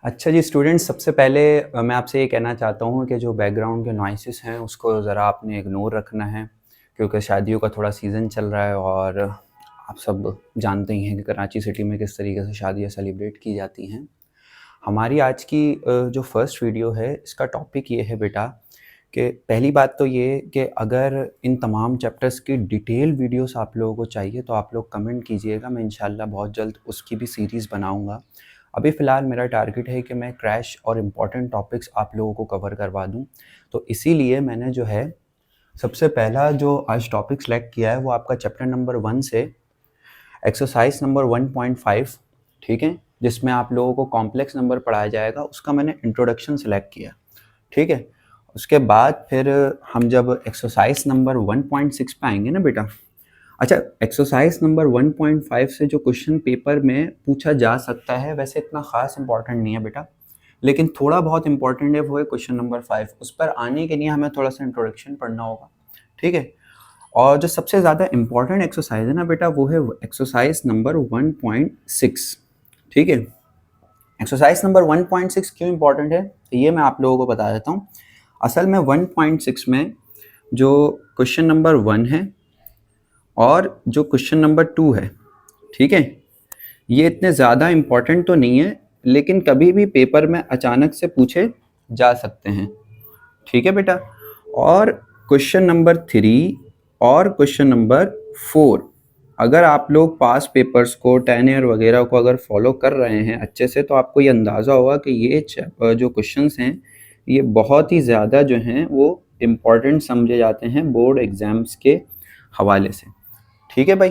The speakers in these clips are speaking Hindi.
अच्छा जी स्टूडेंट्स, सबसे पहले मैं आपसे ये कहना चाहता हूँ कि जो बैकग्राउंड के नॉइसेस हैं उसको ज़रा आपने इग्नोर रखना है, क्योंकि शादियों का थोड़ा सीज़न चल रहा है और आप सब जानते ही हैं कि कराची सिटी में किस तरीके से शादियाँ सेलिब्रेट की जाती हैं। हमारी आज की जो फर्स्ट वीडियो है इसका टॉपिक ये है बेटा कि पहली बात तो ये कि अगर इन तमाम चैप्टर्स की डिटेल वीडियोस आप लोगों को चाहिए तो आप लोग कमेंट कीजिएगा, मैं इंशाल्लाह बहुत जल्द उसकी भी सीरीज़ बनाऊंगा। अभी फ़िलहाल मेरा टारगेट है कि मैं क्रैश और इम्पॉर्टेंट टॉपिक्स आप लोगों को कवर करवा दूं, तो इसीलिए मैंने जो है सबसे पहला जो आज टॉपिक सेलेक्ट किया है वो आपका चैप्टर नंबर 1 से एक्सरसाइज नंबर 1.5, ठीक है, जिसमें आप लोगों को कॉम्प्लेक्स नंबर पढ़ाया जाएगा, उसका मैंने इंट्रोडक्शन सेलेक्ट किया, ठीक है। उसके बाद फिर हम जब एक्सरसाइज नंबर 1.6 पे आएंगे ना बेटा, अच्छा एक्सरसाइज नंबर 1.5 से जो क्वेश्चन पेपर में पूछा जा सकता है वैसे इतना ख़ास इंपॉर्टेंट नहीं है बेटा, लेकिन थोड़ा बहुत इंपॉर्टेंट है, वो है क्वेश्चन नंबर 5। उस पर आने के लिए हमें थोड़ा सा इंट्रोडक्शन पढ़ना होगा, ठीक है। और जो सबसे ज़्यादा इंपॉर्टेंट एक्सरसाइज है ना बेटा वो है एक्सरसाइज नंबर 1.6, ठीक है। एक्सरसाइज नंबर 1.6 क्यों इंपॉर्टेंट है तो ये मैं आप लोगों को बता देता हूँ। असल में 1.6 में जो क्वेश्चन नंबर 1 है और जो क्वेश्चन नंबर 2 है, ठीक है, ये इतने ज़्यादा इम्पॉर्टेंट तो नहीं है, लेकिन कभी भी पेपर में अचानक से पूछे जा सकते हैं, ठीक है बेटा। और क्वेश्चन नंबर 3 और क्वेश्चन नंबर 4, अगर आप लोग पास पेपर्स को 10 ईयर वगैरह को अगर फॉलो कर रहे हैं अच्छे से तो आपको ये अंदाज़ा होगा कि ये जो क्वेश्चंस हैं ये बहुत ही ज़्यादा जो हैं वो इम्पॉर्टेंट समझे जाते हैं बोर्ड एग्ज़ाम्स के हवाले से, ठीक है भाई।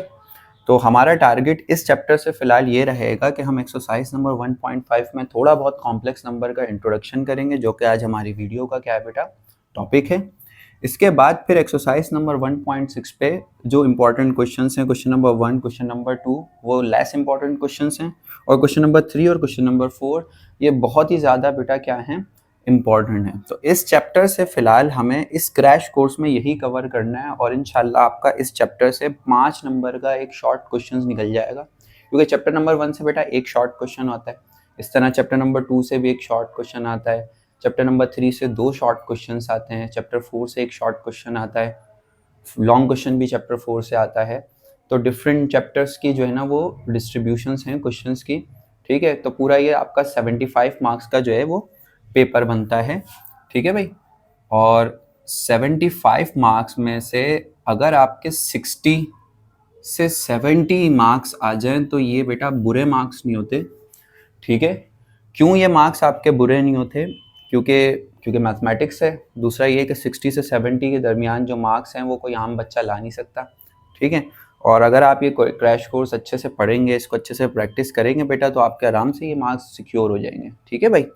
तो हमारा टारगेट इस चैप्टर से फ़िलहाल ये रहेगा कि हम एक्सरसाइज नंबर 1.5 में थोड़ा बहुत कॉम्प्लेक्स नंबर का इंट्रोडक्शन करेंगे, जो कि आज हमारी वीडियो का क्या है बेटा टॉपिक है। इसके बाद फिर एक्सरसाइज नंबर 1.6 पे जो इंपॉर्टेंट क्वेश्चंस हैं, क्वेश्चन नंबर 1, क्वेश्चन नंबर 2 वो लेस इंपॉर्टेंट क्वेश्चंस हैं, और क्वेश्चन नंबर 3 और क्वेश्चन नंबर 4 ये बहुत ही ज़्यादा बेटा क्या हैं इम्पॉर्टेंट है। तो इस चैप्टर से फ़िलहाल हमें इस क्रैश कोर्स में यही कवर करना है, और इंशाल्लाह आपका इस चैप्टर से 5 नंबर का एक शॉर्ट क्वेश्चन निकल जाएगा, क्योंकि चैप्टर नंबर 1 से बेटा एक शॉर्ट क्वेश्चन आता है, इस तरह चैप्टर नंबर 2 से भी एक शॉर्ट क्वेश्चन आता है, चैप्टर नंबर 3 से 2 शॉर्ट क्वेश्चन आते हैं, चैप्टर 4 से एक शॉर्ट क्वेश्चन आता है, लॉन्ग क्वेश्चन भी चैप्टर 4 से आता है। तो डिफरेंट चैप्टर्स की जो है ना वो डिस्ट्रीब्यूशंस हैं क्वेश्चंस की, ठीक है। तो पूरा ये आपका 75 मार्क्स का जो है वो पेपर बनता है, ठीक है भाई। और 75 मार्क्स में से अगर आपके 60 से 70 मार्क्स आ जाएं तो ये बेटा बुरे मार्क्स नहीं होते, ठीक है। क्यों ये मार्क्स आपके बुरे नहीं होते, क्योंकि मैथमेटिक्स है। दूसरा ये कि 60 से 70 के दरमियान जो मार्क्स हैं वो कोई आम बच्चा ला नहीं सकता, ठीक है। और अगर आप ये क्रैश कोर्स अच्छे से पढ़ेंगे, इसको अच्छे से प्रैक्टिस करेंगे बेटा, तो आपके आराम से ये मार्क्स सिक्योर हो जाएंगे, ठीक है भाई।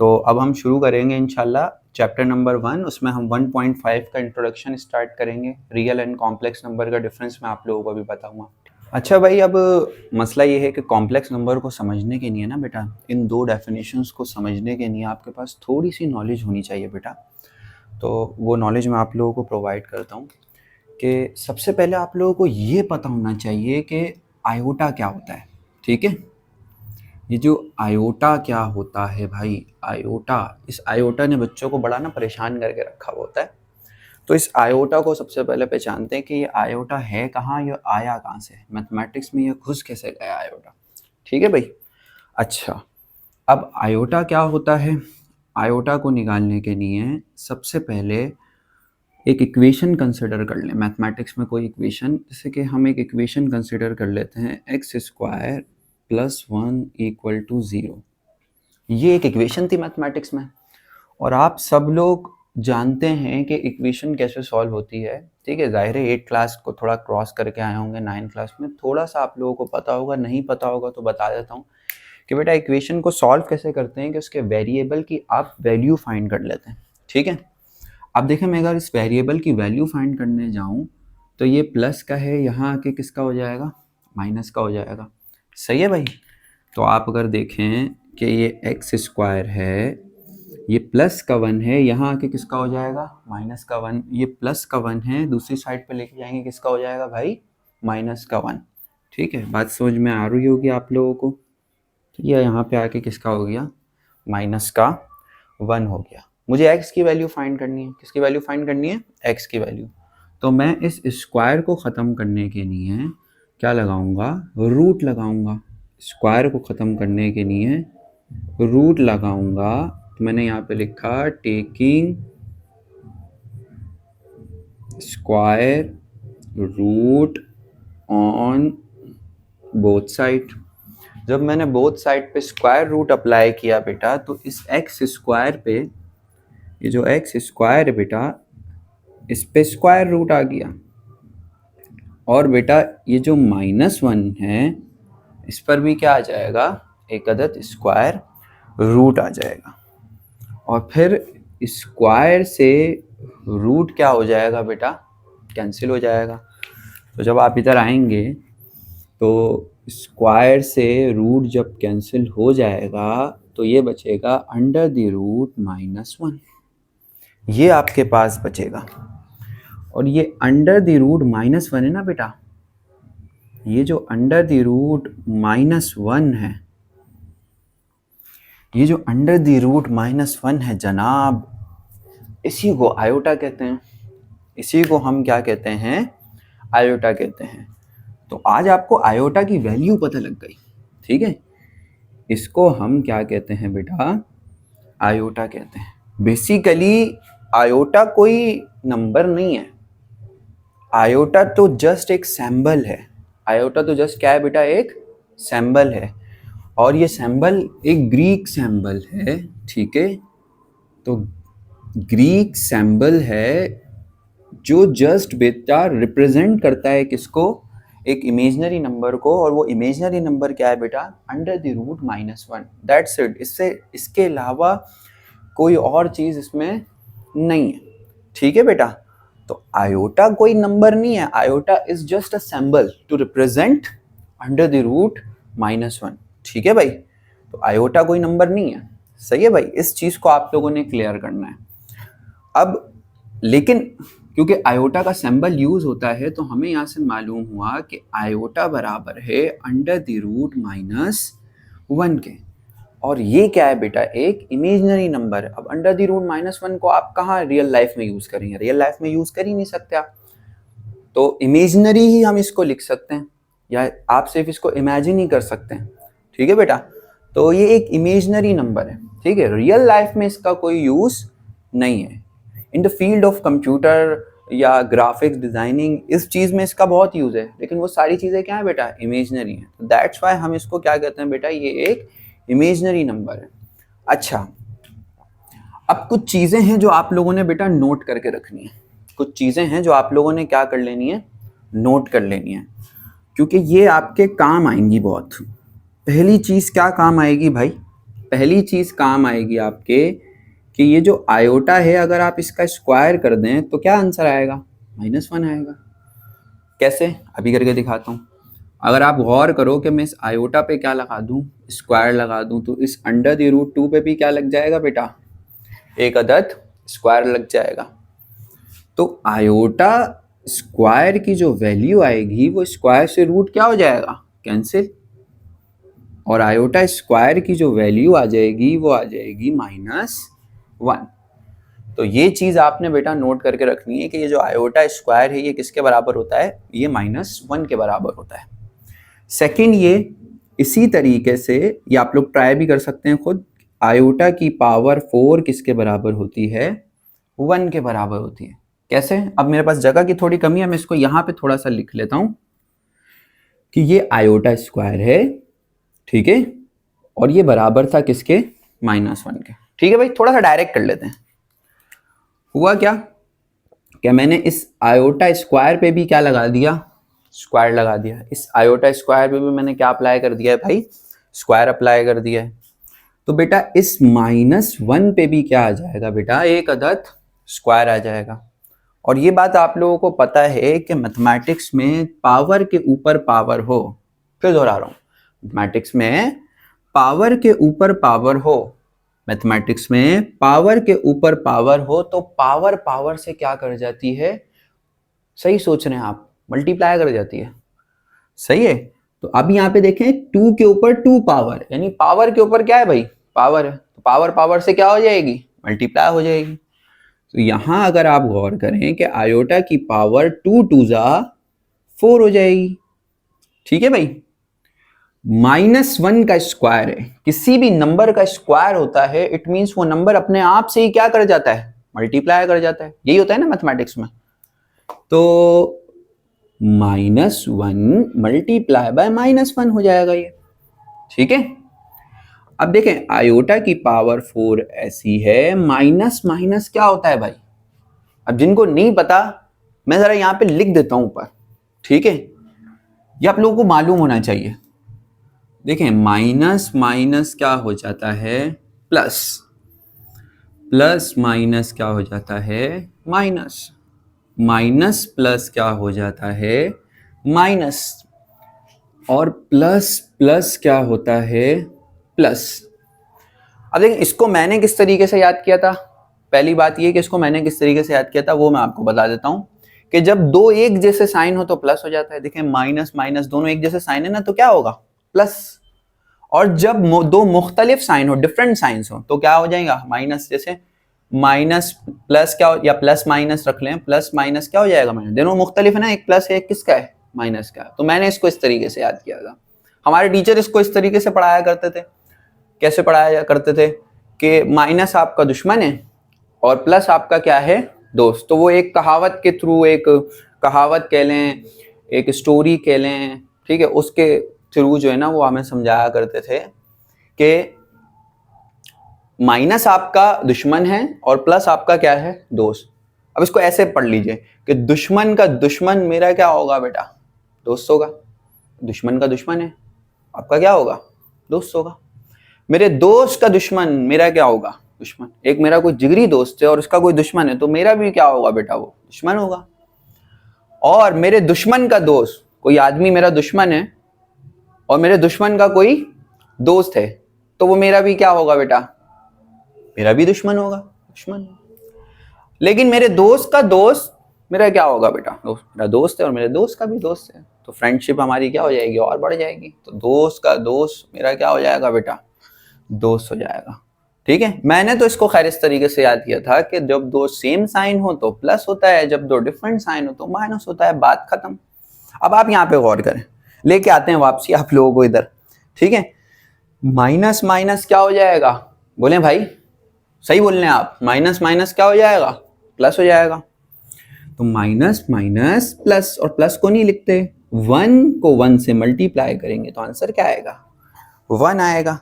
तो अब हम शुरू करेंगे इंशाल्लाह चैप्टर नंबर 1, उसमें हम 1.5 का इंट्रोडक्शन स्टार्ट करेंगे, रियल एंड कॉम्प्लेक्स नंबर का डिफरेंस मैं आप लोगों को भी बताऊंगा। अच्छा भाई, अब मसला ये है कि कॉम्प्लेक्स नंबर को समझने के लिए ना बेटा, इन दो डेफिनेशंस को समझने के लिए आपके पास थोड़ी सी नॉलेज होनी चाहिए बेटा। तो वो नॉलेज मैं आप लोगों को प्रोवाइड करता हूँ कि सबसे पहले आप लोगों को ये पता होना चाहिए कि आयोटा क्या होता है, ठीक है। ये जो आयोटा क्या होता है भाई, आयोटा, इस आयोटा ने बच्चों को बड़ा ना परेशान करके रखा हुआ होता है। तो इस आयोटा को सबसे पहले पहचानते हैं कि ये आयोटा है कहाँ, ये आया कहाँ से, मैथमेटिक्स में ये घुस कैसे गया आयोटा, ठीक है भाई। अच्छा, अब आयोटा क्या होता है, आयोटा को निकालने के लिए सबसे पहले एक इक्वेशन कंसिडर कर लें। मैथमेटिक्स में कोई इक्वेशन, जैसे कि हम एक इक्वेशन कंसिडर कर लेते हैं x² + 1 = 0। ये एक इक्वेशन थी मैथमेटिक्स में, और आप सब लोग जानते हैं कि इक्वेशन कैसे सॉल्व होती है, ठीक है। ज़ाहिर है 8 क्लास को थोड़ा क्रॉस करके आए होंगे, 9 क्लास में थोड़ा सा आप लोगों को पता होगा, नहीं पता होगा तो बता देता हूँ कि बेटा इक्वेशन को सॉल्व कैसे करते हैं कि उसके वेरिएबल की आप वैल्यू फाइंड कर लेते हैं, ठीक है। अब देखें, मैं अगर इस वेरिएबल की वैल्यू फाइंड करने जाऊँ तो ये प्लस का है, यहाँ आके किसका हो जाएगा, माइनस का हो जाएगा, सही है भाई। तो आप अगर देखें कि ये x² है, ये प्लस का 1 है, यहाँ आके किसका हो जाएगा, माइनस का 1। ये प्लस का 1 है, दूसरी साइड पे लेके जाएंगे किसका हो जाएगा भाई, माइनस का 1, ठीक है। बात समझ में आ रही होगी आप लोगों को। तो ये यहाँ पे आके किसका हो गया, माइनस का 1 हो गया। मुझे x की वैल्यू फाइंड करनी है। किसकी वैल्यू फाइंड करनी है? x की वैल्यू। तो मैं इस स्क्वायर को ख़त्म करने के लिए क्या लगाऊंगा? रूट लगाऊंगा। स्क्वायर को ख़त्म करने के लिए रूट लगाऊंगा। तो मैंने यहाँ पे लिखा taking square root on both side. जब मैंने बोथ साइड पे स्क्वायर रूट अप्लाई किया बेटा, तो इस एक्स स्क्वायर पे, ये जो एक्स स्क्वायर है बेटा, इस पे स्क्वायर रूट आ गया। और बेटा ये जो -1 है, इस पर भी क्या आ जाएगा? एक अदद स्क्वायर रूट आ जाएगा। और फिर स्क्वायर से रूट क्या हो जाएगा बेटा? कैंसिल हो जाएगा। तो जब आप इधर आएंगे तो स्क्वायर से रूट जब कैंसिल हो जाएगा तो ये बचेगा अंडर द रूट -1। ये आपके पास बचेगा। और ये अंडर द रूट -1 है ना बेटा, ये जो अंडर द रूट -1 है, ये जो अंडर द रूट -1 है जनाब, इसी को आयोटा कहते हैं। इसी को हम क्या कहते हैं? आयोटा कहते हैं। तो आज आपको आयोटा की वैल्यू पता लग गई, ठीक है? इसको हम क्या कहते हैं बेटा? आयोटा कहते हैं। बेसिकली आयोटा कोई नंबर नहीं है। आयोटा तो जस्ट एक सिंबल है। आयोटा तो जस्ट क्या है बेटा? एक सिंबल है। और ये सिंबल एक ग्रीक सिंबल है, ठीक है? तो ग्रीक सिंबल है जो जस्ट बेटा रिप्रेजेंट करता है किसको? एक इमेजिनरी नंबर को। और वो इमेजिनरी नंबर क्या है बेटा? Under the root -1। That's it. इसके अलावा कोई और चीज़ इसमें नहीं है, ठीक है बेटा? तो आयोटा कोई नंबर नहीं है। Iota is just a symbol to represent under the root -1, ठीक है भाई? तो आयोटा कोई नंबर नहीं है, सही है भाई? इस चीज़ को आप लोगों ने क्लियर करना है। अब लेकिन क्योंकि आयोटा का सिंबल यूज होता है, तो हमें यहाँ से मालूम हुआ कि आयोटा बराबर है अंडर द रूट -1 के। और ये क्या है बेटा? एक इमेजिनरी नंबर है। अब अंडर द रूट -1 को आप कहाँ रियल लाइफ में यूज करेंगे? रियल लाइफ में यूज कर ही नहीं सकते आप। तो इमेजिनरी ही हम इसको लिख सकते हैं, या आप सिर्फ इसको इमेजिन ही कर सकते हैं, ठीक है बेटा? तो ये एक इमेजिनरी नंबर है, ठीक है? रियल लाइफ में इसका कोई यूज नहीं है। In the field of computer या ग्राफिक्स डिजाइनिंग, इस चीज़ में इसका बहुत यूज़ है, लेकिन वो सारी चीज़ें क्या है बेटा? इमेजिनरी है। तो दैट्स वाई हम इसको क्या कहते हैं बेटा? ये एक इमेजिनरी नंबर है। अच्छा, अब कुछ चीज़ें हैं जो आप लोगों ने बेटा नोट करके रखनी है। कुछ चीज़ें हैं जो आप लोगों ने क्या कर लेनी है? नोट कर लेनी है, क्योंकि ये आपके काम आएंगी बहुत। पहली चीज़ क्या काम आएगी भाई? पहली चीज़ काम आएगी आपके कि ये जो आयोटा है, अगर आप इसका स्क्वायर कर दें तो क्या आंसर आएगा? -1 आएगा। कैसे? अभी करके दिखाता हूँ। अगर आप गौर करो कि मैं इस आयोटा पे क्या लगा दूँ? स्क्वायर लगा दूँ, तो इस अंडर द रूट 2 पे भी क्या लग जाएगा बेटा? एक अदद स्क्वायर लग जाएगा। तो आयोटा स्क्वायर की जो वैल्यू आएगी, वो स्क्वायर से रूट क्या हो जाएगा? कैंसिल। और आयोटा स्क्वायर की जो वैल्यू आ जाएगी, वो आ जाएगी -1। तो ये चीज़ आपने बेटा नोट करके रखनी है कि ये जो आयोटा स्क्वायर है, ये किसके बराबर होता है? ये -1 के बराबर होता है। सेकंड, ये इसी तरीके से ये आप लोग ट्राई भी कर सकते हैं खुद। आयोटा की पावर 4 किसके बराबर होती है? 1 के बराबर होती है। कैसे? अब मेरे पास जगह की थोड़ी कमी है, मैं इसको यहाँ पे थोड़ा सा लिख लेता हूँ कि ये आयोटा स्क्वायर है, ठीक है? और ये बराबर था किसके? -1 के, ठीक है भाई? थोड़ा सा डायरेक्ट कर लेते हैं। हुआ क्या मैंने इस आयोटा स्क्वायर पे भी क्या लगा दिया? स्क्वायर लगा दिया। इस आयोटा स्क्वायर पे भी मैंने क्या अप्लाई कर दिया है भाई? स्क्वायर अप्लाई कर दिया है। तो बेटा इस -1 पे भी क्या आ जाएगा बेटा? एक अदद स्क्वायर आ जाएगा। और ये बात आप लोगों को पता है कि मैथमेटिक्स में पावर के ऊपर पावर हो, फिर दोहरा रहा हूँ, मैथमेटिक्स में पावर के ऊपर पावर हो, मैथमेटिक्स में पावर के ऊपर पावर हो, तो पावर पावर से क्या कर जाती है? सही सोच रहे हैं आप? मल्टीप्लाई कर जाती है, सही है? तो अब यहाँ पे देखें 2 के ऊपर 2 पावर, यानी पावर के ऊपर क्या है भाई? पावर है। तो पावर पावर से क्या हो जाएगी, मल्टीप्लाई हो जाएगी। तो यहां अगर आप गौर करें कि आयोटा की पावर 2 2 जा 4 हो जाएगी। ठीक है भाई, -1 का स्क्वायर है, किसी भी नंबर का स्क्वायर होता है, इट मींस वो नंबर अपने आप से ही क्या कर जाता है, मल्टीप्लाई कर जाता है। यही होता है ना मैथमेटिक्स में। तो -1 मल्टीप्लाई बाय -1 हो जाएगा ये। ठीक है, अब देखें आयोटा की पावर 4 ऐसी है, माइनस माइनस क्या होता है भाई। अब जिनको नहीं पता मैं जरा यहां पे लिख देता हूं ऊपर। ठीक है, ये आप लोगों को मालूम होना चाहिए। देखें माइनस माइनस क्या हो जाता है, प्लस, प्लस माइनस क्या हो जाता है, माइनस, माइनस प्लस क्या हो जाता है, माइनस, और प्लस प्लस क्या होता है, प्लस। अब देखिए इसको मैंने किस तरीके से याद किया था। पहली बात ये कि इसको मैंने किस तरीके से याद किया था वो मैं आपको बता देता हूं कि जब दो एक जैसे साइन हो तो प्लस हो जाता है। देखें माइनस माइनस दोनों एक जैसे साइन है ना, तो क्या होगा, प्लस। और जब दो मुख्तलिफ साइन हो, डिफरेंट साइंस हो, तो क्या हो जाएगा, माइनस। जैसे माइनस प्लस क्या हो, या प्लस माइनस रख लें, प्लस माइनस क्या हो जाएगा, माइनस। दोनों मुख्तलिफ है ना, एक प्लस है एक किसका है, माइनस का। तो मैंने इसको इस तरीके से याद किया था। हमारे टीचर इसको इस तरीके से पढ़ाया करते थे। कैसे पढ़ाया करते थे कि माइनस आपका दुश्मन है और प्लस आपका क्या है, दोस्त। तो वो एक कहावत के थ्रू, एक कहावत कह लें, एक स्टोरी कह लें, ठीक है, उसके थ्रू जो है ना वो हमें समझाया करते थे कि माइनस आपका दुश्मन है और प्लस आपका क्या है, दोस्त। अब इसको ऐसे पढ़ लीजिए कि दुश्मन का दुश्मन मेरा क्या होगा बेटा, दोस्त होगा। दुश्मन का दुश्मन है, आपका क्या होगा, दोस्त होगा। मेरे दोस्त का दुश्मन मेरा क्या होगा, दुश्मन। एक मेरा कोई जिगरी दोस्त है और उसका कोई दुश्मन है, तो मेरा भी क्या होगा बेटा, वो दुश्मन होगा। और मेरे दुश्मन का दोस्त, कोई आदमी मेरा दुश्मन है और मेरे दुश्मन का कोई दोस्त है, तो वो मेरा भी क्या होगा बेटा, मेरा भी दुश्मन होगा, दुश्मन। लेकिन मेरे दोस्त का दोस्त मेरा क्या होगा बेटा, दोस्त। मेरा दोस्त है और मेरे दोस्त का भी दोस्त है, तो फ्रेंडशिप हमारी क्या हो जाएगी, और बढ़ जाएगी। तो दोस्त का दोस्त मेरा क्या हो जाएगा बेटा, दोस्त हो जाएगा। ठीक है, मैंने तो इसको खैर इस तरीके से याद किया था कि जब दो सेम साइन हो तो प्लस होता है, जब दो डिफरेंट साइन हो तो माइनस होता है, बात खत्म। अब आप यहाँ पे गौर करें, लेके आते हैं वापसी आप लोगों को इधर। ठीक है, माइनस माइनस क्या हो जाएगा, बोले भाई, सही बोल रहे हैं आप, माइनस माइनस क्या हो जाएगा, प्लस हो जाएगा। तो माइनस माइनस प्लस, और प्लस को नहीं लिखते, 1 को 1 से मल्टीप्लाई करेंगे तो आंसर क्या आएगा, 1 आएगा।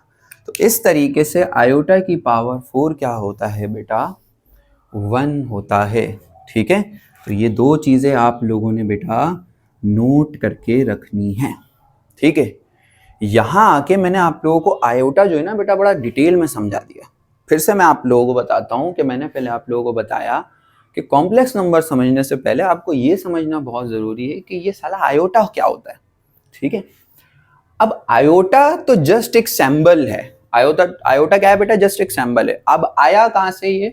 तो इस तरीके से आयोटा की पावर 4 क्या होता है बेटा, 1 होता है। ठीक है, तो ये दो चीजें आप लोगों ने बेटा नोट करके रखनी है। ठीक है, यहां आके मैंने आप लोगों को आयोटा जो है ना बेटा बड़ा डिटेल में समझा दिया। फिर से मैं आप लोगों को बताता हूं कि मैंने पहले आप लोगों को बताया कि कॉम्प्लेक्स नंबर समझने से पहले आपको ये समझना बहुत जरूरी है कि ये साला आयोटा क्या होता है। ठीक है, अब आयोटा तो जस्ट एक सिंबल है। आयोटा, आयोटा क्या है बेटा, जस्ट एक सिंबल है। अब आया कहां से ये,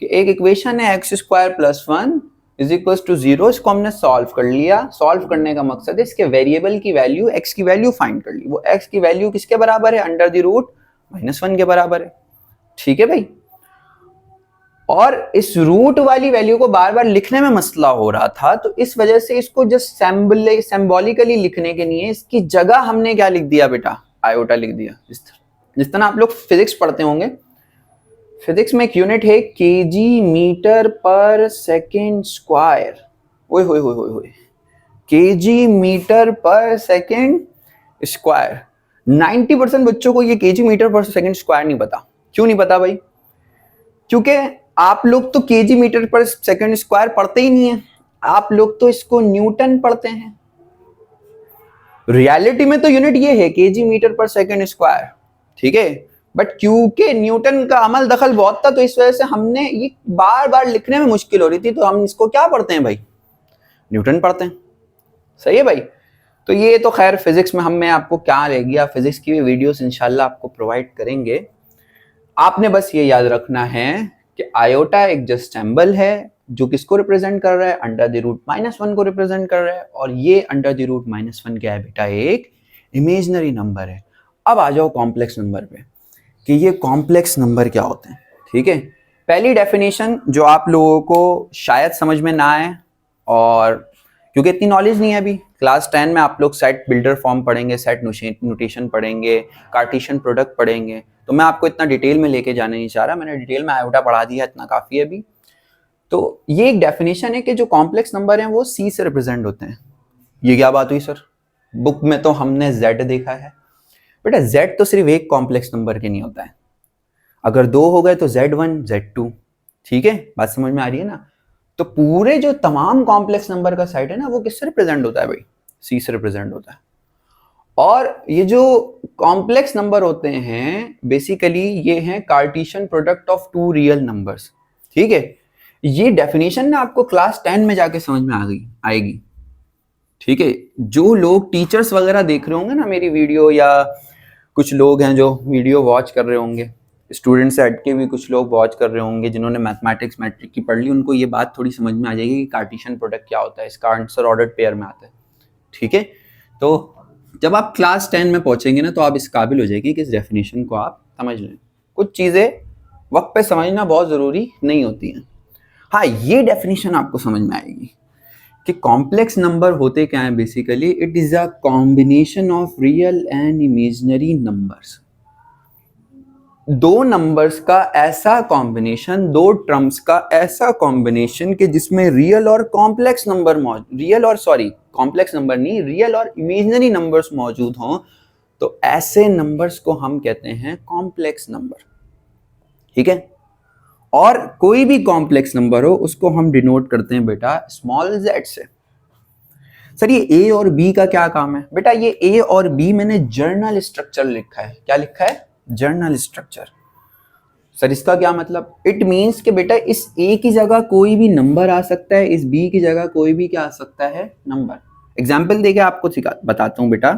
कि एक इक्वेशन है x square plus 1 is equal to 0, इसको हमने सॉल्व कर लिया। सॉल्व करने का मकसद है इसके वेरिएबल की वैल्यू, x की वैल्यू फाइंड कर ली। वो x की वैल्यू किसके बराबर है, अंडर द रूट -1 के बराबर है। ठीक है भाई, और इस रूट वाली वैल्यू को बार बार लिखने में मसला हो रहा था, तो इस वजह से इसको जस्ट सिंबॉलिकली लिखने के लिए इसकी जगह हमने क्या लिख दिया बेटा, आयोटा लिख दिया। जिस तरह आप लोग फिजिक्स पढ़ते होंगे, फिजिक्स में एक यूनिट है केजी मीटर पर सेकेंड स्क्वायर। ओए होए होए होए होए, केजी मीटर पर सेकेंड स्क्वायर। 90% बच्चों को ये केजी मीटर पर सेकेंड स्क्वायर नहीं पता। क्यों नहीं पता भाई, क्योंकि आप लोग तो केजी मीटर पर सेकेंड स्क्वायर पढ़ते ही नहीं है, आप लोग तो इसको न्यूटन पढ़ते हैं। रियलिटी में तो यूनिट ये है केजी मीटर पर सेकेंड स्क्वायर। ठीक है, बट क्योंकि न्यूटन का अमल दखल बहुत था, तो इस वजह से हमने ये बार बार लिखने में मुश्किल हो रही थी, तो हम इसको क्या पढ़ते हैं भाई, न्यूटन पढ़ते हैं। सही है भाई, तो ये तो खैर फिजिक्स में मैं आपको क्या रहेगी, आप फिजिक्स की भी वीडियोस इंशाल्लाह आपको प्रोवाइड करेंगे। आपने बस ये याद रखना है कि आयोटा एक जस्ट सिंबल है जो किसको रिप्रेजेंट कर रहा है, अंडर द रूट -1 को रिप्रेजेंट कर रहा है, और ये अंडर द रूट -1 क्या है बेटा, एक इमेजिनरी नंबर है। अब आ जाओ कॉम्प्लेक्स नंबर पे कि ये कॉम्प्लेक्स नंबर क्या होते हैं। ठीक है, पहली डेफिनेशन जो आप लोगों को शायद समझ में ना आए, और क्योंकि इतनी नॉलेज नहीं है अभी, क्लास 10 में आप लोग सेट बिल्डर फॉर्म पढ़ेंगे, सेट नोटेशन पढ़ेंगे, कार्टेशियन प्रोडक्ट पढ़ेंगे, तो मैं आपको इतना डिटेल में लेके जाने नहीं चाह रहा, मैंने डिटेल में आयोटा पढ़ा दिया, इतना काफ़ी है अभी। तो ये एक डेफिनेशन है कि जो कॉम्प्लेक्स नंबर हैं वो सी से रिप्रेजेंट होते हैं। ये क्या बात हुई सर, बुक में तो हमने जेड देखा है। बेटा जेड तो सिर्फ एक कॉम्प्लेक्स नंबर के नहीं होता है, अगर दो हो गए तो Z1 Z2। ठीक है, बात समझ में आ रही है ना। तो पूरे जो तमाम कॉम्प्लेक्स नंबर का सेट है ना वो किससे रिप्रेजेंट होता है भाई, सी से रिप्रेजेंट होता है। और ये जो कॉम्प्लेक्स नंबर होते हैं बेसिकली ये हैं Cartesian product of two real numbers. ठीक है, ये डेफिनेशन ना आपको क्लास 10 में जाके समझ में आएगी। ठीक है, जो लोग टीचर्स वगैरह देख रहे होंगे ना मेरी वीडियो, या कुछ लोग हैं जो वीडियो वॉच कर रहे होंगे, स्टूडेंट्स हट के भी कुछ लोग वॉच कर रहे होंगे जिन्होंने मैथमेटिक्स मैट्रिक की पढ़ ली, उनको ये बात थोड़ी समझ में आ जाएगी कि कार्टेशियन प्रोडक्ट क्या होता है, इसका आंसर ऑर्डर्ड पेयर में आता है। ठीक है, तो जब आप क्लास 10 में पहुंचेंगे ना तो आप इस काबिल हो जाएगी कि इस डेफिनेशन को आप समझ लें। कुछ चीज़ें वक्त पे समझना बहुत ज़रूरी नहीं होती हैं। हाँ, ये डेफिनेशन आपको समझ में आएगी कि कॉम्प्लेक्स नंबर होते क्या है। Basically it is a combination of real and imaginary numbers. दो नंबर्स का ऐसा कॉम्बिनेशन, दो टर्म्स का ऐसा कॉम्बिनेशन कि जिसमें रियल और कॉम्प्लेक्स नंबर कॉम्प्लेक्स नंबर नहीं, रियल और इमेजिनरी नंबर्स मौजूद हों, तो ऐसे नंबर्स को हम कहते हैं कॉम्प्लेक्स नंबर। ठीक है, और कोई भी कॉम्प्लेक्स नंबर हो उसको हम डिनोट करते हैं बेटा स्मॉल z से। सर ये ए और बी का क्या काम है? बेटा ये ए और बी मैंने जर्नल स्ट्रक्चर लिखा है। क्या लिखा है? Journal structure. सर इसका क्या मतलब? इट मीन्स कि बेटा इस ए की जगह कोई भी नंबर आ सकता है, इस बी की जगह कोई भी क्या आ सकता है? नंबर। एग्जाम्पल देके आपको बताता हूं बेटा,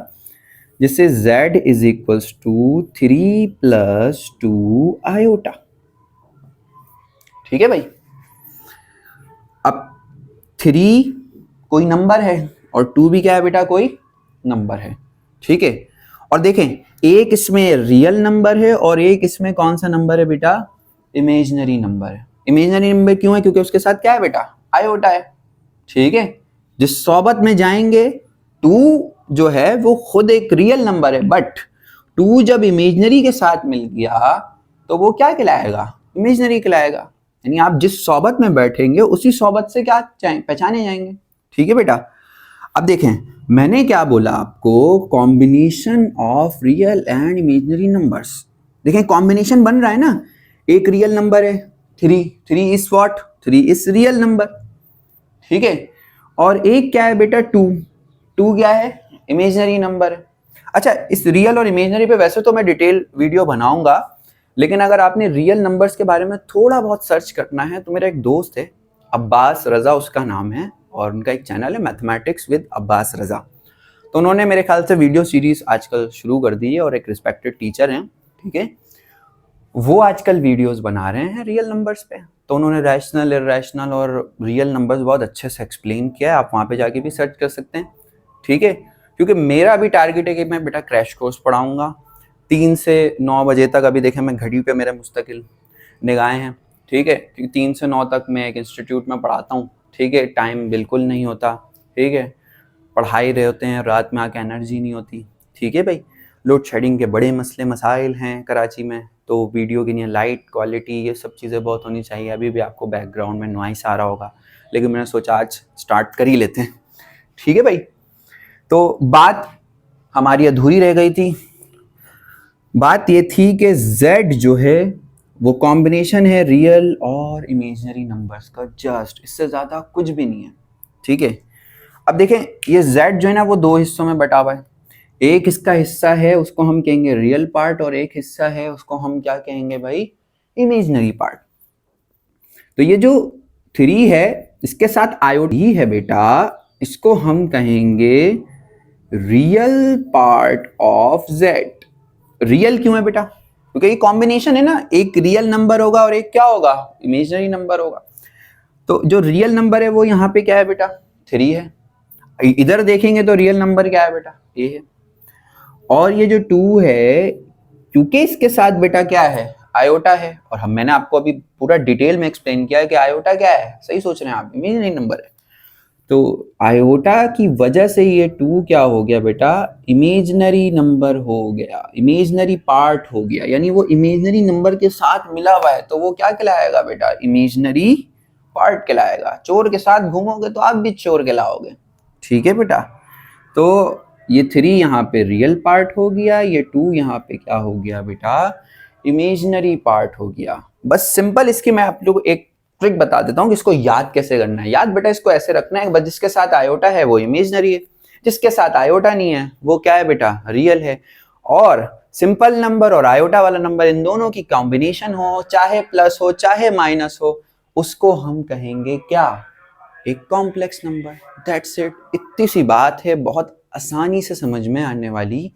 जिससे z is equals to 3 + 2 iota. ठीक है भाई, अब 3 कोई नंबर है और 2 भी क्या है बेटा? कोई नंबर है। ठीक है, और देखें एक इसमें रियल नंबर है और एक इसमें कौन सा नंबर है बेटा? इमेजिनरी नंबर है। इमेजिनरी नंबर क्यों है? क्योंकि उसके साथ क्या है बेटा? आयोटा है। ठीक है, जिस सोबत में जाएंगे 2 जो है वो खुद एक रियल नंबर है, बट 2 जब इमेजिनरी के साथ मिल गया तो वो क्या कहलाएगा? इमेजिनरी कहलाएगा। यानी आप जिस सोबत में बैठेंगे उसी सोबत से क्या पहचाने जाएंगे। ठीक है बेटा, अब देखें मैंने क्या बोला आपको? Combination of real and imaginary numbers. देखें कॉम्बिनेशन बन रहा है ना, एक रियल नंबर है 3, 3 is what? 3 is real number. ठीक है, और एक क्या है बेटा? 2, 2 क्या है? इमेजिनरी नंबर है। अच्छा, इस रियल और इमेजिनरी पे वैसे तो मैं डिटेल वीडियो बनाऊंगा, लेकिन अगर आपने रियल नंबर्स के बारे में थोड़ा बहुत सर्च करना है तो मेरा एक दोस्त है अब्बास रजा उसका नाम है, और उनका एक चैनल है मैथमेटिक्स विद अब्बास रजा। तो उन्होंने मेरे ख्याल से वीडियो सीरीज आजकल शुरू कर दी है और एक रिस्पेक्टेड टीचर हैं। ठीक है, वो आजकल वीडियोस बना रहे हैं रियल नंबर्स पे। तो उन्होंने रैशनल, इरैशनल और रियल नंबर्स बहुत अच्छे से एक्सप्लेन किया है, आप वहाँ पे जाके भी सर्च कर सकते हैं। ठीक है, क्योंकि मेरा भी टारगेट है कि मैं बेटा क्रैश कोर्स पढ़ाऊँगा 3 से 9 बजे तक। अभी देखें मैं घड़ी पे मेरे मुस्तकिल निगाहें हैं। ठीक है, क्योंकि 3 से 9 तक मैं एक इंस्टीट्यूट में पढ़ाता हूँ। ठीक है, टाइम बिल्कुल नहीं होता। ठीक है, पढ़ाई रहे होते हैं, रात में आके एनर्जी नहीं होती। ठीक है भाई, लोड शेडिंग के बड़े मसले मसाइल हैं कराची में, तो वीडियो की नहीं, लाइट क्वालिटी, ये सब चीज़ें बहुत होनी चाहिए। अभी भी आपको बैकग्राउंड में नॉइस आ रहा होगा, लेकिन मैंने सोचा आज स्टार्ट कर ही लेते हैं। ठीक है भाई, तो बात हमारी अधूरी रह गई थी। बात ये थी कि z जो है वो कॉम्बिनेशन है रियल और इमेजिनरी नंबर्स का, जस्ट, इससे ज़्यादा कुछ भी नहीं है। ठीक है, अब देखें ये z जो है ना वो 2 हिस्सों में बटा हुआ है। एक इसका हिस्सा है उसको हम कहेंगे रियल पार्ट, और एक हिस्सा है उसको हम क्या कहेंगे भाई? Imaginary part. तो ये जो 3 है इसके साथ आयोटा ही है बेटा, इसको हम कहेंगे real part of z। Real क्यों है बेटा? क्योंकि ये कॉम्बिनेशन है ना, एक रियल नंबर होगा और एक क्या होगा? इमेजिनरी नंबर होगा। तो जो रियल नंबर है वो यहाँ पे क्या है बेटा? 3 है। इधर देखेंगे तो रियल नंबर क्या है बेटा? ये है। और ये जो 2 है क्योंकि इसके साथ बेटा क्या है, आयोटा है, और हम मैंने आपको अभी पूरा डिटेल में एक्सप्लेन किया है कि आयोटा क्या है, सही सोच रहे हैं आप, इमेजिनरी नंबर है। तो आयोटा की वजह से ये 2 क्या हो गया बेटा, इमेजिनरी नंबर हो गया, इमेजिनरी पार्ट हो गया, यानी वो इमेजिनरी नंबर के साथ मिला हुआ है, तो वो क्या कहलाएगा बेटा, इमेजिनरी पार्ट कहलाएगा। चोर के साथ घूमोगे तो आप भी चोर कहलाओगे, ठीक है बेटा। तो ये 3 यहाँ पे रियल पार्ट हो गया, ये 2 यहाँ पे क्या हो गया बेटा, इमेजिनरी पार्ट हो गया। बस सिंपल इसकी मैं आप लोग एक ट्रिक बता देता हूँ कि इसको याद कैसे करना है। याद बेटा इसको ऐसे रखना है, बस जिसके साथ आयोटा है वो इमेजिनरी है, जिसके साथ आयोटा नहीं है वो क्या है बेटा, रियल है। और सिंपल नंबर और आयोटा वाला नंबर, इन दोनों की कॉम्बिनेशन हो, चाहे प्लस हो चाहे माइनस हो, उसको हम कहेंगे क्या, एक कॉम्प्लेक्स नंबर। दैट्स इट, इतनी सी बात है, बहुत आसानी से समझ में आने वाली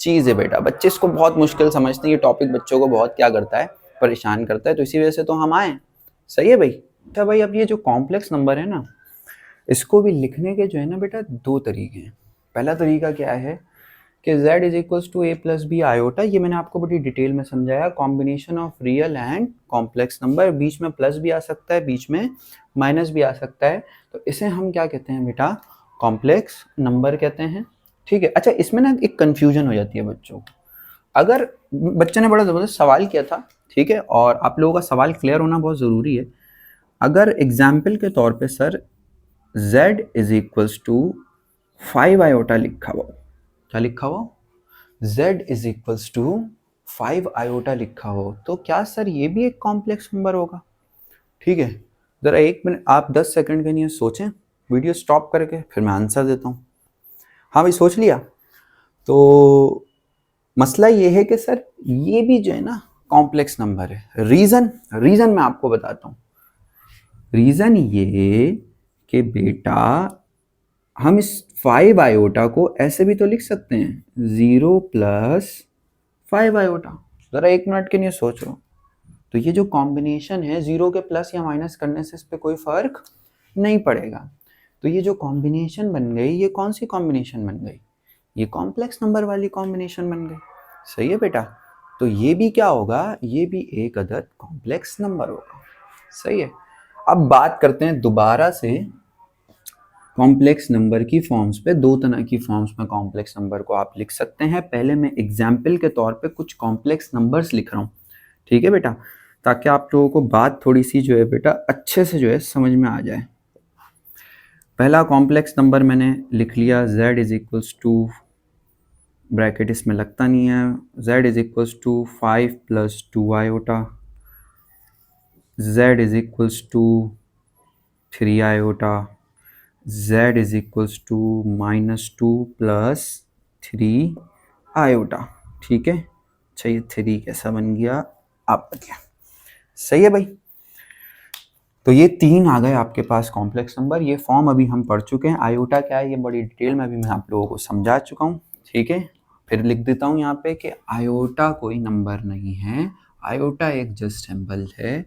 चीज़ है बेटा। बच्चे इसको बहुत मुश्किल समझते हैं, ये टॉपिक बच्चों को बहुत क्या करता है, परेशान करता है, तो इसी वजह से तो हम आए। सही है भाई। तो भाई अब ये जो कॉम्प्लेक्स नंबर है ना, इसको भी लिखने के जो है ना बेटा 2 तरीके हैं। पहला तरीका क्या है कि z is equals to A plus B iota, ये मैंने आपको बड़ी डिटेल में समझाया, combination of real and complex number, बीच में प्लस भी आ सकता है, बीच में माइनस भी आ सकता है, तो इसे हम क्या कहते हैं बेटा, कॉम्प्लेक्स नंबर कहते हैं, ठीक है। अच्छा, इसमें ना एक कन्फ्यूजन हो जाती है बच्चों को। अगर बच्चे ने बड़ा ज़बरदस्त सवाल किया था, ठीक है, और आप लोगों का सवाल क्लियर होना बहुत ज़रूरी है। अगर एग्जाम्पल के तौर पे sir z is equals to 5 iota लिखा हुआ, क्या लिखा हुआ, z is equals to 5 iota लिखा हो, तो क्या सर ये भी एक कॉम्प्लेक्स नंबर होगा? ठीक है, ज़रा 1 मिनट आप 10 सेकंड के लिए सोचें, वीडियो स्टॉप करके फिर मैं आंसर देता हूँ। हाँ भाई सोच लिया? तो मसला ये है कि सर ये भी जो है ना कॉम्प्लेक्स नंबर है। रीज़न मैं आपको बताता हूँ। रीज़न ये कि बेटा हम इस 5 आयोटा को ऐसे भी तो लिख सकते हैं, 0 प्लस 5 आयोटा। ज़रा 1 मिनट के लिए सोचो, तो ये जो कॉम्बिनेशन है, 0 के प्लस या माइनस करने से इस पर कोई फ़र्क नहीं पड़ेगा। तो ये जो कॉम्बिनेशन बन गई, ये कौन सी कॉम्बिनेशन बन गई, ये कॉम्प्लेक्स नंबर वाली कॉम्बिनेशन बन गई। सही है बेटा, तो ये भी क्या होगा, ये भी एक अदद कॉम्प्लेक्स नंबर होगा। सही है। अब बात करते हैं दोबारा से कॉम्प्लेक्स नंबर की फॉर्म्स पे। 2 तरह की फॉर्म्स में कॉम्प्लेक्स नंबर को आप लिख सकते हैं। पहले मैं एग्जाम्पल के तौर पे कुछ कॉम्प्लेक्स नंबर्स लिख रहा हूँ, ठीक है बेटा, ताकि आप लोगों को बात थोड़ी सी जो है बेटा अच्छे से जो है समझ में आ जाए। पहला कॉम्प्लेक्स नंबर मैंने लिख लिया, z is equals to, bracket इसमें लगता नहीं है, z is equals to 5 plus 2 iota, z is equals to 3 iota, z is equals to -2 plus 3 iota. ठीक है, अच्छा ये 3 कैसा बन गया, आप बताइए। सही है भाई। तो ये 3 आ गए आपके पास कॉम्प्लेक्स नंबर। ये फॉर्म अभी हम पढ़ चुके हैं। आयोटा क्या है ये बड़ी डिटेल में अभी मैं आप लोगों को समझा चुका हूँ, ठीक है। फिर लिख देता हूँ यहाँ पे कि आयोटा कोई नंबर नहीं है, आयोटा एक जस्ट सिंबल है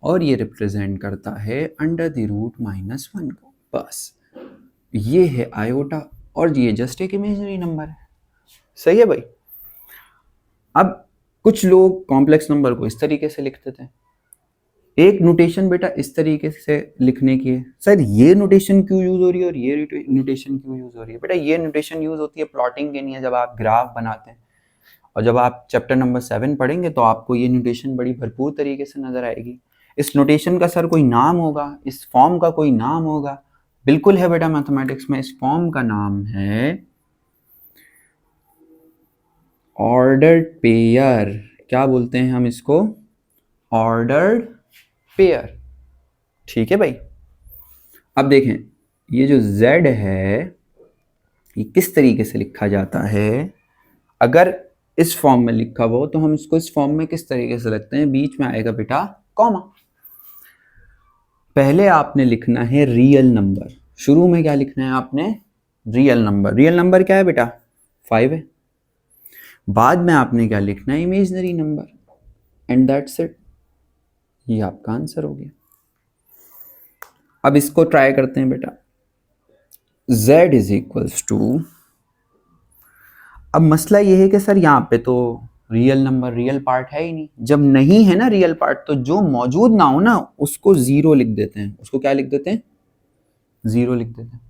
और ये रिप्रेजेंट करता है √-1 को, बस ये है आयोटा, और ये जस्ट एक इमेजिनरी नंबर है। सही है भाई। अब कुछ लोग कॉम्प्लेक्स नंबर को इस तरीके से लिखते थे। एक नोटेशन बेटा इस तरीके से लिखने की है, सर ये नोटेशन क्यों यूज हो रही है और ये नोटेशन क्यों यूज हो रही है? बेटा ये नोटेशन यूज होती है प्लॉटिंग के लिए, जब आप ग्राफ बनाते हैं, और जब आप चैप्टर नंबर 7 पढ़ेंगे तो आपको ये नोटेशन बड़ी भरपूर तरीके से नजर आएगी। इस नोटेशन का सर कोई नाम होगा, इस फॉर्म का कोई नाम होगा? बिल्कुल है बेटा, मैथमेटिक्स में इस फॉर्म का नाम है ऑर्डर्ड पेयर। क्या बोलते हैं हम इसको? Ordered pair. ठीक है भाई। अब देखें ये जो z है ये किस तरीके से लिखा जाता है। अगर इस फॉर्म में लिखा हुआ हो तो हम इसको इस फॉर्म में किस तरीके से लिखते हैं, बीच में आएगा बेटा कॉमा। पहले आपने लिखना है रियल नंबर, शुरू में क्या लिखना है आपने? Real number. रियल नंबर क्या है बेटा? 5 है। बाद में आपने क्या लिखना है? Imaginary number, and that's it. ये आपका आंसर हो गया। अब इसको ट्राई करते हैं बेटा। z इज इक्वल्स टू, अब मसला ये है कि सर यहाँ पे तो रियल नंबर, रियल पार्ट है ही नहीं। जब नहीं है ना रियल पार्ट, तो जो मौजूद ना हो ना उसको जीरो लिख देते हैं। उसको क्या लिख देते हैं? जीरो लिख देते हैं।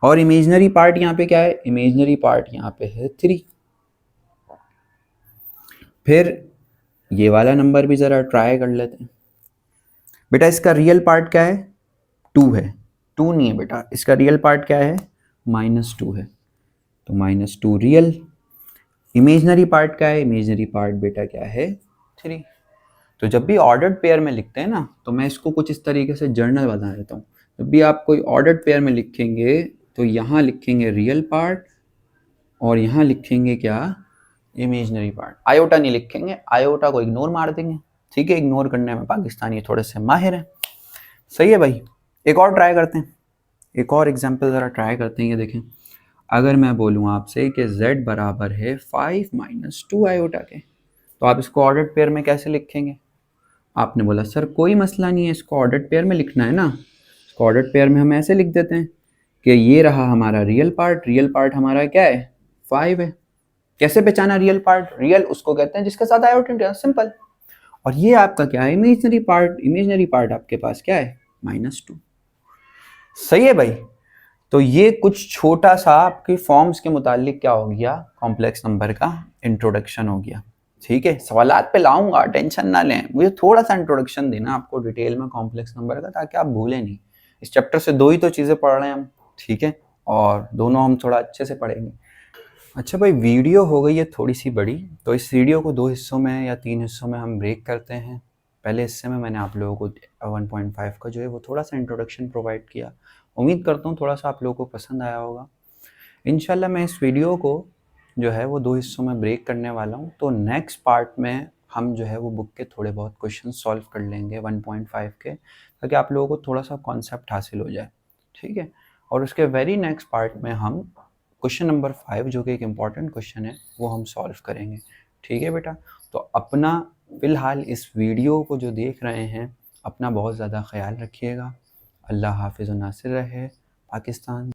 और इमेजिनरी पार्ट यहाँ पे क्या है? इमेजिनरी पार्ट यहाँ पे है 3। फिर ये वाला नंबर भी ज़रा ट्राई कर लेते हैं। बेटा इसका रियल पार्ट क्या है? 2 है। 2 नहीं है बेटा, इसका रियल पार्ट क्या है? -2 है। तो -2 रियल। इमेजिनरी पार्ट क्या है? इमेजिनरी पार्ट बेटा क्या है? 3। तो जब भी ऑर्डर्ड पेयर में लिखते हैं ना, तो मैं इसको कुछ इस तरीके से जर्नल बता देता हूँ। जब भी आप कोई ऑर्डर्ड पेयर में लिखेंगे तो यहाँ लिखेंगे रियल पार्ट और यहाँ लिखेंगे क्या? Imaginary part. आयोटा नहीं लिखेंगे, आयोटा को इग्नोर मार देंगे। ठीक है, इग्नोर करने में पाकिस्तानी थोड़े से माहिर हैं। सही है भाई। एक और ट्राई करते हैं, एक और एग्जाम्पल ज़रा ट्राई करते हैं। ये देखें, अगर मैं बोलूँ आपसे कि z बराबर है 5 - 2 आयोटा के, तो आप इसको ऑर्डर्ड पेयर में कैसे लिखेंगे? आपने बोला सर कोई मसला नहीं है, इसको ऑर्डर्ड पेयर में लिखना है ना। इसको ऑर्डर्ड पेयर में हम ऐसे लिख देते हैं कि ये रहा हमारा रियल पार्ट हमारा क्या है? 5 है। कैसे पहचाना रियल पार्ट? रियल उसको कहते हैं जिसके साथ आयोटा, सिंपल। और ये आपका क्या है? इमेजिनरी पार्ट आपके पास क्या है? -2। सही है भाई। तो ये कुछ छोटा सा आपके फॉर्म्स के मुतालिक क्या हो गया? कॉम्प्लेक्स नंबर का इंट्रोडक्शन हो गया। ठीक है, सवालात पे लाऊंगा, टेंशन ना लें। मुझे थोड़ा सा इंट्रोडक्शन देना आपको डिटेल में कॉम्प्लेक्स नंबर का, ताकि आप भूलें नहीं। इस चैप्टर से 2 ही तो चीज़ें पढ़ रहे हैं हम, ठीक है, और दोनों हम थोड़ा अच्छे से पढ़ेंगे। अच्छा भाई, वीडियो हो गई है थोड़ी सी बड़ी, तो इस वीडियो को 2 हिस्सों में या 3 हिस्सों में हम ब्रेक करते हैं। पहले हिस्से में मैंने आप लोगों को 1.5 का जो है वो थोड़ा सा इंट्रोडक्शन प्रोवाइड किया। उम्मीद करता हूँ थोड़ा सा आप लोगों को पसंद आया होगा। इंशाल्लाह मैं इस वीडियो को जो है वो 2 हिस्सों में ब्रेक करने वाला हूँ। तो नेक्स्ट पार्ट में हम जो है वो बुक के थोड़े बहुत क्वेश्चन सॉल्व कर लेंगे 1.5 के, ताकि आप लोगों को थोड़ा सा कॉन्सेप्ट हासिल हो जाए। ठीक है, और उसके वेरी नेक्स्ट पार्ट में हम क्वेश्चन नंबर 5, जो कि एक इम्पॉर्टेंट क्वेश्चन है, वो हम सॉल्व करेंगे। ठीक है बेटा, तो अपना फ़िलहाल इस वीडियो को जो देख रहे हैं, अपना बहुत ज़्यादा ख्याल रखिएगा। अल्लाह हाफिज़ व नासिर रहे। पाकिस्तान।